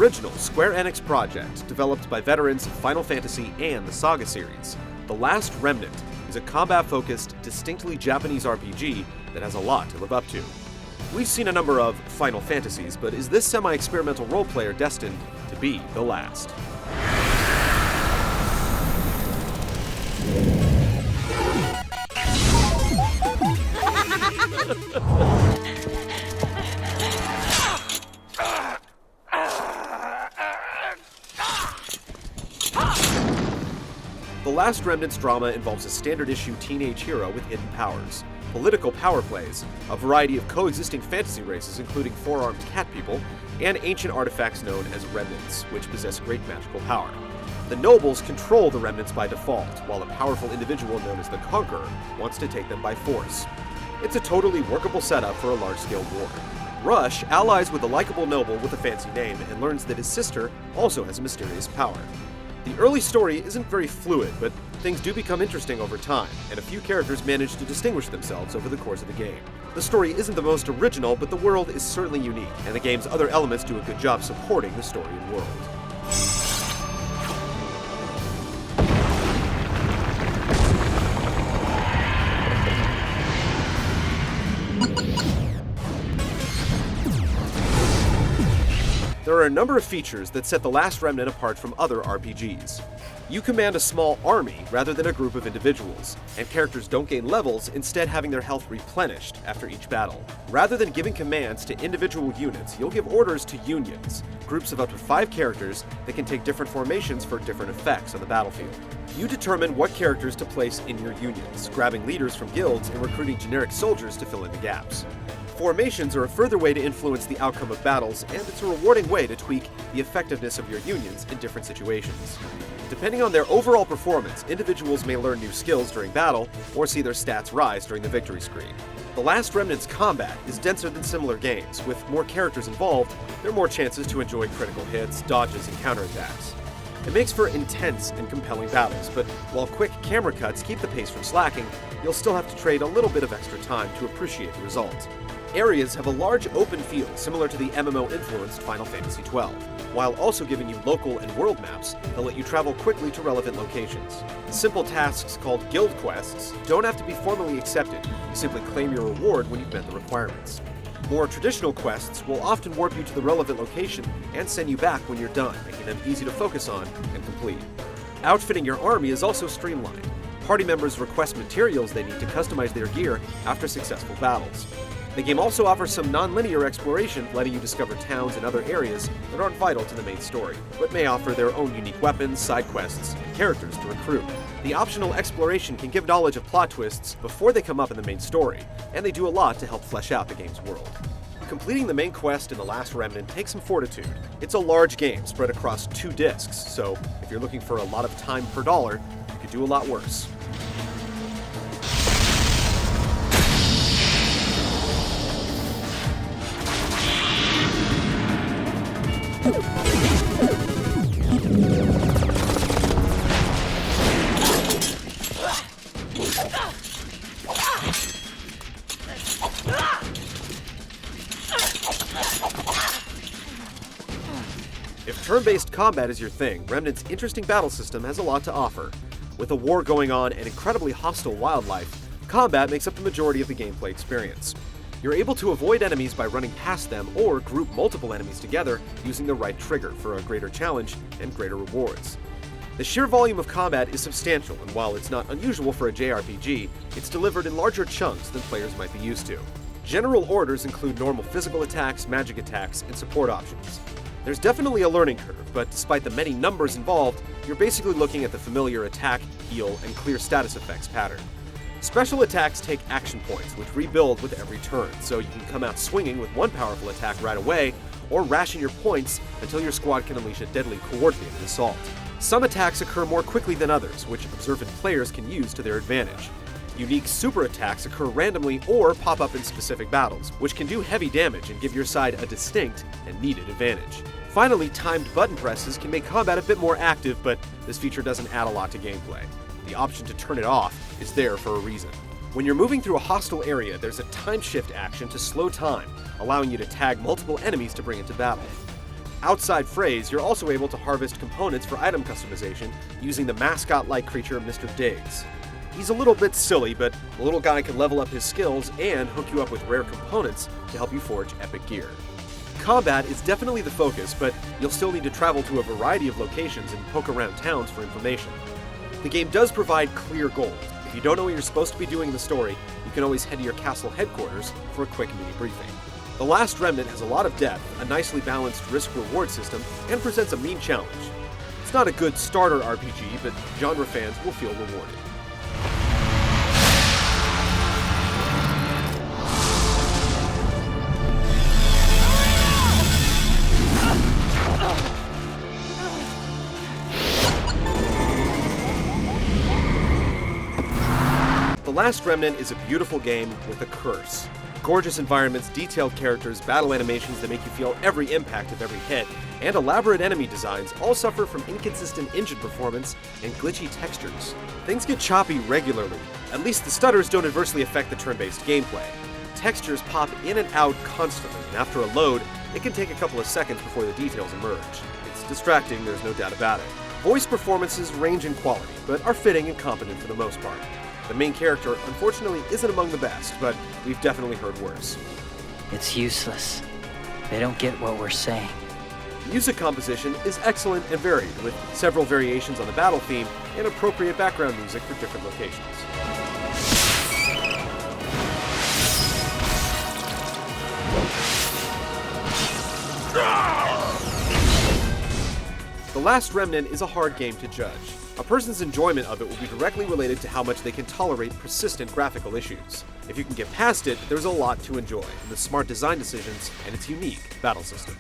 original Square Enix project developed by veterans of Final Fantasy and the Saga series. The Last Remnant is a combat-focused, distinctly Japanese RPG that has a lot to live up to. We've seen a number of Final Fantasies, but is this semi-experimental role-player destined to be the last? The Last Remnant's drama involves a standard-issue teenage hero with hidden powers, political power plays, a variety of coexisting fantasy races including four-armed cat people, and ancient artifacts known as remnants, which possess great magical power. The nobles control the remnants by default, while a powerful individual known as the Conqueror wants to take them by force. It's a totally workable setup for a large-scale war. Rush allies with a likable noble with a fancy name and learns that his sister also has a mysterious power. The early story isn't very fluid, but things do become interesting over time, and a few characters manage to distinguish themselves over the course of the game. The story isn't the most original, but the world is certainly unique, and the game's other elements do a good job supporting the story and world. There are a number of features that set The Last Remnant apart from other RPGs. You command a small army rather than a group of individuals, and characters don't gain levels, instead having their health replenished after each battle. Rather than giving commands to individual units, you'll give orders to unions, groups of up to 5 characters that can take different formations for different effects on the battlefield. You determine what characters to place in your unions, grabbing leaders from guilds and recruiting generic soldiers to fill in the gaps. Formations are a further way to influence the outcome of battles, and it's a rewarding way to tweak the effectiveness of your unions in different situations. Depending on their overall performance, individuals may learn new skills during battle, or see their stats rise during the victory screen. The Last Remnant's combat is denser than similar games. With more characters involved, there are more chances to enjoy critical hits, dodges, and counterattacks. It makes for intense and compelling battles, but while quick camera cuts keep the pace from slacking, you'll still have to trade a little bit of extra time to appreciate the result. Areas have a large open field similar to the MMO-influenced Final Fantasy XII, while also giving you local and world maps that let you travel quickly to relevant locations. Simple tasks called guild quests don't have to be formally accepted, you simply claim your reward when you've met the requirements. More traditional quests will often warp you to the relevant location and send you back when you're done, making them easy to focus on and complete. Outfitting your army is also streamlined. Party members request materials they need to customize their gear after successful battles. The game also offers some non-linear exploration, letting you discover towns and other areas that aren't vital to the main story, but may offer their own unique weapons, side quests, and characters to recruit. The optional exploration can give knowledge of plot twists before they come up in the main story, and they do a lot to help flesh out the game's world. Completing the main quest in The Last Remnant takes some fortitude. It's a large game spread across 2 discs, so if you're looking for a lot of time per dollar, you could do a lot worse. If turn-based combat is your thing, Remnant's interesting battle system has a lot to offer. With a war going on and incredibly hostile wildlife, combat makes up the majority of the gameplay experience. You're able to avoid enemies by running past them or group multiple enemies together using the right trigger for a greater challenge and greater rewards. The sheer volume of combat is substantial, and while it's not unusual for a JRPG, it's delivered in larger chunks than players might be used to. General orders include normal physical attacks, magic attacks, and support options. There's definitely a learning curve, but despite the many numbers involved, you're basically looking at the familiar attack, heal, and clear status effects pattern. Special attacks take action points, which rebuild with every turn, so you can come out swinging with one powerful attack right away, or ration your points until your squad can unleash a deadly coordinated assault. Some attacks occur more quickly than others, which observant players can use to their advantage. Unique super attacks occur randomly or pop up in specific battles, which can do heavy damage and give your side a distinct and needed advantage. Finally, timed button presses can make combat a bit more active, but this feature doesn't add a lot to gameplay. The option to turn it off is there for a reason. When you're moving through a hostile area, there's a time shift action to slow time, allowing you to tag multiple enemies to bring into battle. Outside Phrase, you're also able to harvest components for item customization using the mascot-like creature Mr. Diggs. He's a little bit silly, but the little guy can level up his skills and hook you up with rare components to help you forge epic gear. Combat is definitely the focus, but you'll still need to travel to a variety of locations and poke around towns for information. The game does provide clear goals. If you don't know what you're supposed to be doing in the story, you can always head to your castle headquarters for a quick mini briefing. The Last Remnant has a lot of depth, a nicely balanced risk-reward system, and presents a mean challenge. It's not a good starter RPG, but genre fans will feel rewarded. The Last Remnant is a beautiful game with a curse. Gorgeous environments, detailed characters, battle animations that make you feel every impact of every hit, and elaborate enemy designs all suffer from inconsistent engine performance and glitchy textures. Things get choppy regularly. At least the stutters don't adversely affect the turn-based gameplay. Textures pop in and out constantly, and after a load, it can take a couple of seconds before the details emerge. It's distracting, there's no doubt about it. Voice performances range in quality, but are fitting and competent for the most part. The main character, unfortunately, isn't among the best, but we've definitely heard worse. It's useless. They don't get what we're saying. Music composition is excellent and varied, with several variations on the battle theme and appropriate background music for different locations. The Last Remnant is a hard game to judge. A person's enjoyment of it will be directly related to how much they can tolerate persistent graphical issues. If you can get past it, there's a lot to enjoy in the smart design decisions and its unique battle system.